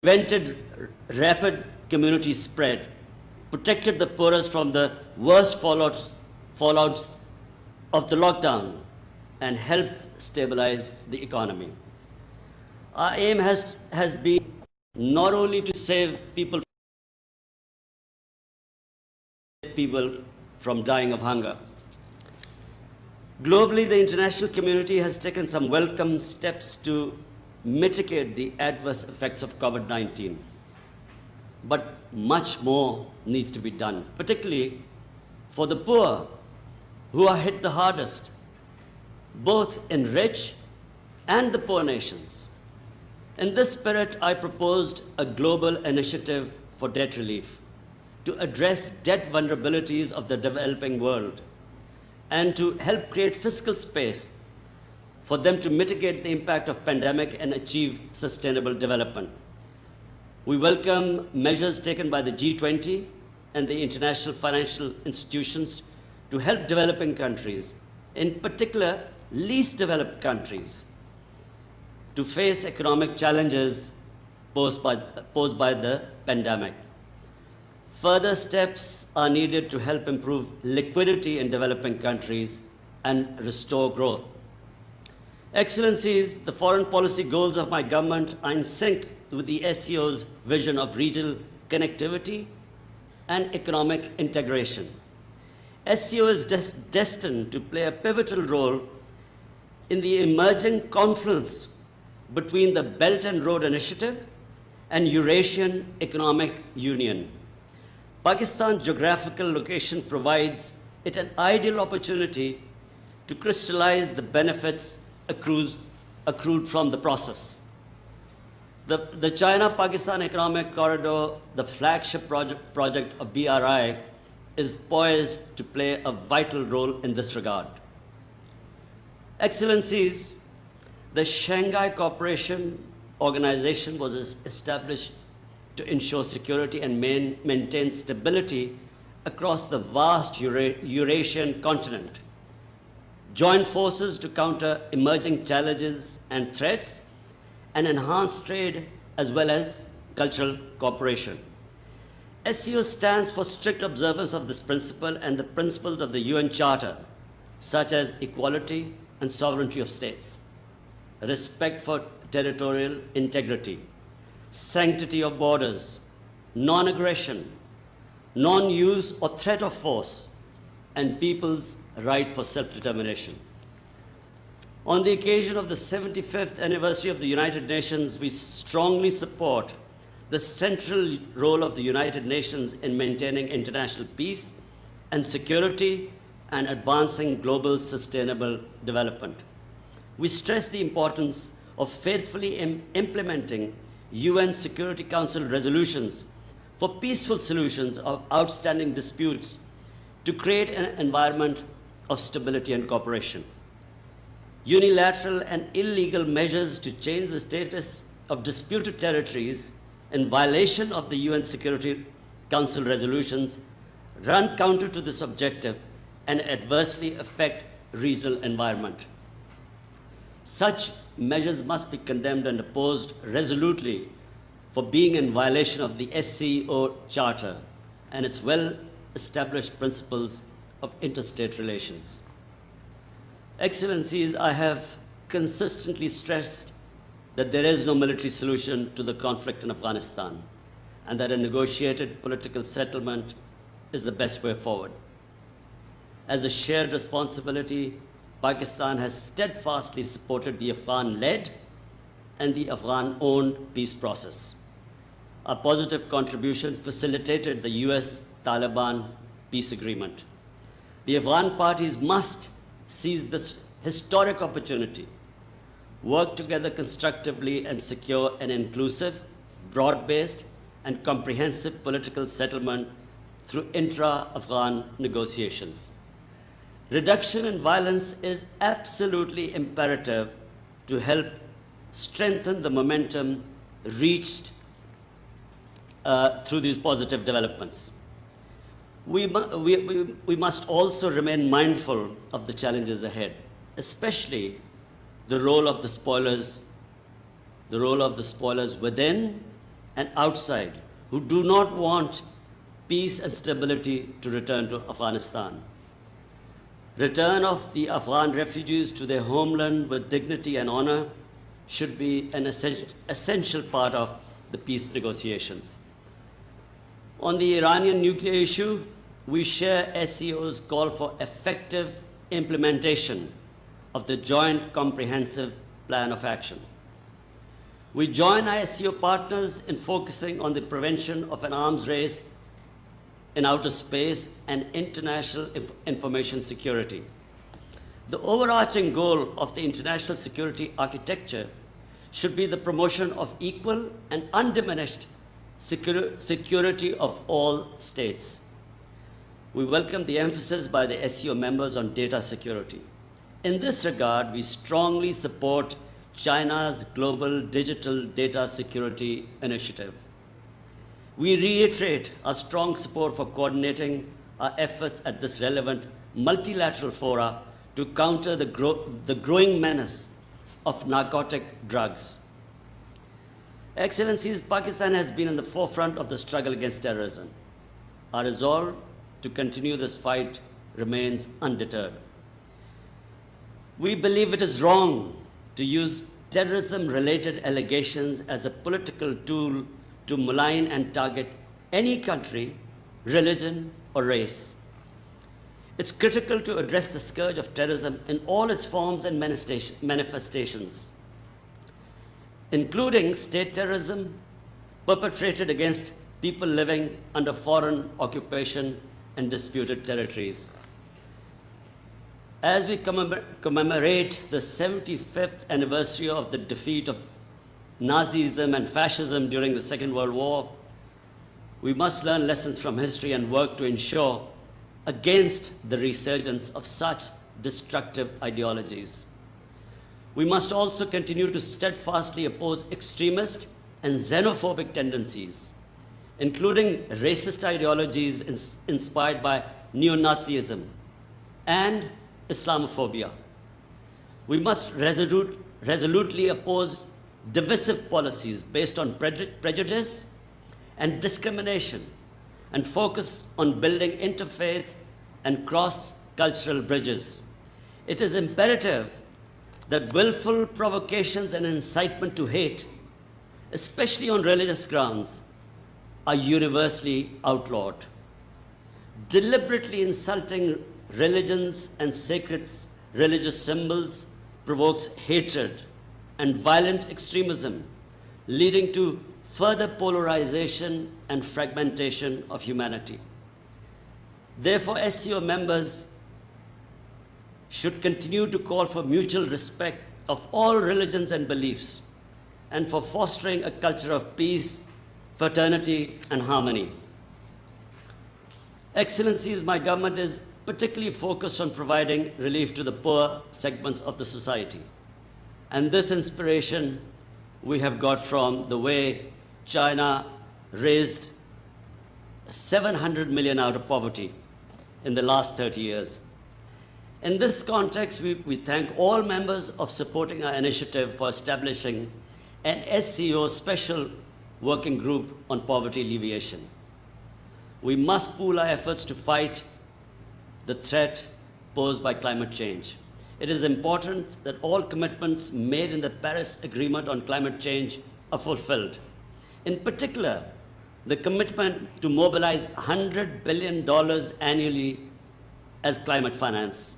prevented rapid community spread, protected the poorest from the worst fallouts of the lockdown, and helped stabilize the economy. Our aim has been not only to save people from dying of hunger. Globally, the international community has taken some welcome steps to mitigate the adverse effects of COVID-19. But much more needs to be done, particularly for the poor who are hit the hardest, both in rich and the poor nations. In this spirit, I proposed a global initiative for debt relief to address debt vulnerabilities of the developing world and to help create fiscal space for them to mitigate the impact of pandemic and achieve sustainable development. We welcome measures taken by the G20 and the international financial institutions to help developing countries, in particular least developed countries, to face economic challenges posed by the pandemic. Further steps are needed to help improve liquidity in developing countries and restore growth. Excellencies, the foreign policy goals of my government are in sync with the SCO's vision of regional connectivity and economic integration. SCO is destined to play a pivotal role in the emerging confluence between the Belt and Road Initiative and Eurasian Economic Union. Pakistan's geographical location provides it an ideal opportunity to crystallize the benefits accrued from the process. The China-Pakistan Economic Corridor, the flagship project of BRI, is poised to play a vital role in this regard. Excellencies, the Shanghai Cooperation Organization was established to ensure security and maintain stability across the vast Eurasian continent. Join forces to counter emerging challenges and threats and enhance trade as well as cultural cooperation. SCO stands for strict observance of this principle and the principles of the UN Charter, such as equality and sovereignty of states, respect for territorial integrity, sanctity of borders, non-aggression, non-use or threat of force, and people's right for self-determination. On the occasion of the 75th anniversary of the United Nations, we strongly support the central role of the United Nations in maintaining international peace and security and advancing global sustainable development. We stress the importance of faithfully implementing UN Security Council resolutions for peaceful solutions of outstanding disputes to create an environment of stability and cooperation. Unilateral and illegal measures to change the status of disputed territories in violation of the UN Security Council resolutions run counter to this objective and adversely affect regional environment. Such measures must be condemned and opposed resolutely for being in violation of the SCO Charter and its well-established principles of interstate relations. Excellencies, I have consistently stressed that there is no military solution to the conflict in Afghanistan and that a negotiated political settlement is the best way forward. As a shared responsibility, Pakistan has steadfastly supported the Afghan-led and the Afghan-owned peace process. A positive contribution facilitated the US-Taliban peace agreement. The Afghan parties must seize this historic opportunity, work together constructively and secure an inclusive, broad-based, and comprehensive political settlement through intra-Afghan negotiations. Reduction in violence is absolutely imperative to help strengthen the momentum reached through these positive developments. We must also remain mindful of the challenges ahead, especially the role of the spoilers within and outside who do not want peace and stability to return to Afghanistan. Return of the Afghan refugees to their homeland with dignity and honor should be an essential part of the peace negotiations. On the Iranian nuclear issue, we share SCO's call for effective implementation of the Joint Comprehensive Plan of Action. We join our SCO partners in focusing on the prevention of an arms race in outer space and international information security. The overarching goal of the international security architecture should be the promotion of equal and undiminished security of all states. We welcome the emphasis by the SCO members on data security. In this regard, we strongly support China's Global Digital Data Security Initiative. We reiterate our strong support for coordinating our efforts at this relevant multilateral fora to counter the growing menace of narcotic drugs. Excellencies, Pakistan has been in the forefront of the struggle against terrorism. Our resolve to continue this fight remains undeterred. We believe it is wrong to use terrorism-related allegations as a political tool to malign and target any country, religion, or race. It's critical to address the scourge of terrorism in all its forms and manifestations, including state terrorism perpetrated against people living under foreign occupation and disputed territories. As we commemorate the 75th anniversary of the defeat of Nazism and fascism during the Second World War, we must learn lessons from history and work to ensure against the resurgence of such destructive ideologies. We must also continue to steadfastly oppose extremist and xenophobic tendencies, including racist ideologies inspired by neo-Nazism and Islamophobia. We must resolutely oppose divisive policies based on prejudice and discrimination and focus on building interfaith and cross-cultural bridges. It is imperative that willful provocations and incitement to hate, especially on religious grounds, are universally outlawed. Deliberately insulting religions and sacred religious symbols provokes hatred and violent extremism, leading to further polarization and fragmentation of humanity. Therefore, SCO members should continue to call for mutual respect of all religions and beliefs and for fostering a culture of peace, fraternity, and harmony. Excellencies, my government is particularly focused on providing relief to the poor segments of the society. And this inspiration we have got from the way China raised 700 million out of poverty in the last 30 years. In this context, we thank all members of supporting our initiative for establishing an SCO special working group on poverty alleviation. We must pool our efforts to fight the threat posed by climate change. It is important that all commitments made in the Paris Agreement on climate change are fulfilled. In particular, the commitment to mobilize $100 billion annually as climate finance.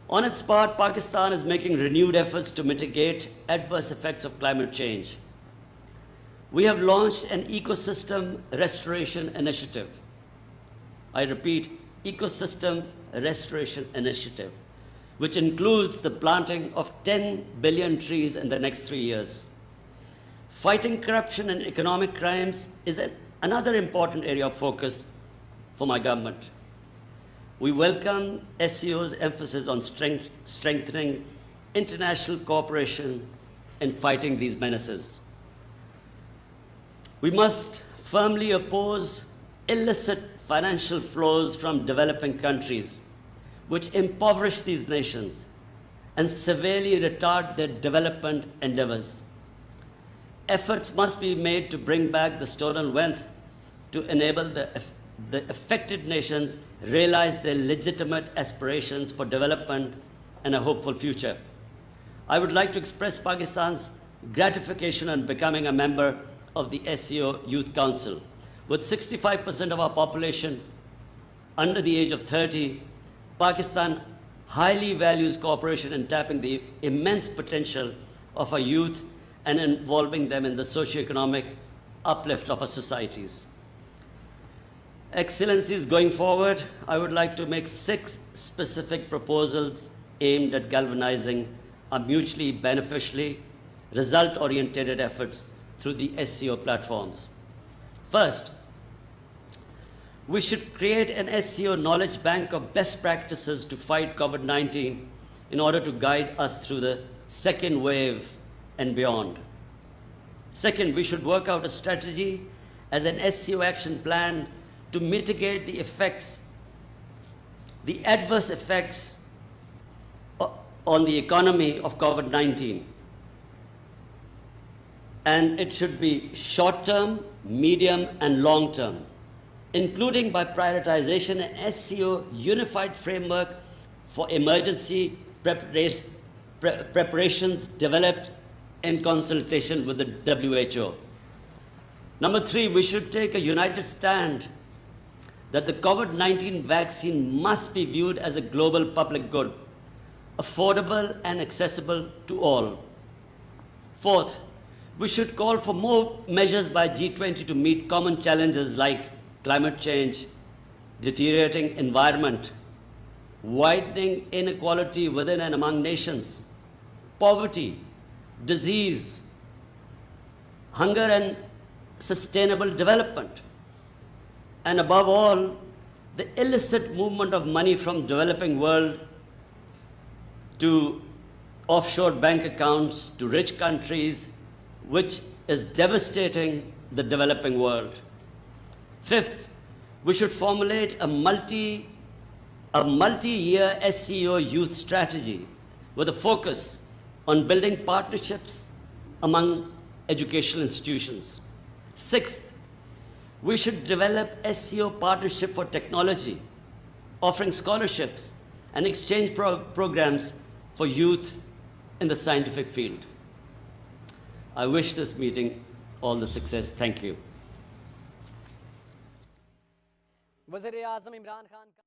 On its part, Pakistan is making renewed efforts to mitigate adverse effects of climate change. We have launched an ecosystem restoration initiative. I repeat, ecosystem restoration initiative, which includes the planting of 10 billion trees in the next 3 years. Fighting corruption and economic crimes is another important area of focus for my government. We welcome SCO's emphasis on strengthening international cooperation in fighting these menaces. We must firmly oppose illicit financial flows from developing countries, which impoverish these nations and severely retard their development endeavors. efforts must be made to bring back the stolen wealth to enable the affected nations realize their legitimate aspirations for development and a hopeful future. I would like to express Pakistan's gratification on becoming a member of the SCO Youth Council. With 65% of our population under the age of 30, Pakistan highly values cooperation in tapping the immense potential of our youth and involving them in the socio-economic uplift of our societies. Excellencies, going forward, I would like to make 6 specific proposals aimed at galvanizing our mutually beneficially result-oriented efforts through the SCO platforms. First, we should create an SCO knowledge bank of best practices to fight COVID-19 in order to guide us through the second wave and beyond. Second, we should work out a strategy as an SCO action plan to mitigate the effects, the adverse effects on the economy of COVID-19. And it should be short-term, medium, and long-term, including by prioritization an SCO unified framework for emergency preparations developed in consultation with the WHO. Number 3, we should take a united stand that the COVID-19 vaccine must be viewed as a global public good, affordable and accessible to all. Fourth, we should call for more measures by G20 to meet common challenges like climate change, deteriorating environment, widening inequality within and among nations, poverty, disease, hunger and sustainable development, and above all, the illicit movement of money from developing world to offshore bank accounts to rich countries, which is devastating the developing world. Fifth, we should formulate a multi-year SCO youth strategy with a focus on building partnerships among educational institutions. Sixth, we should develop SCO partnership for technology, offering scholarships and exchange programs for youth in the scientific field. I wish this meeting all the success. Thank you. वज़ीर-ए-आज़म इमरान खान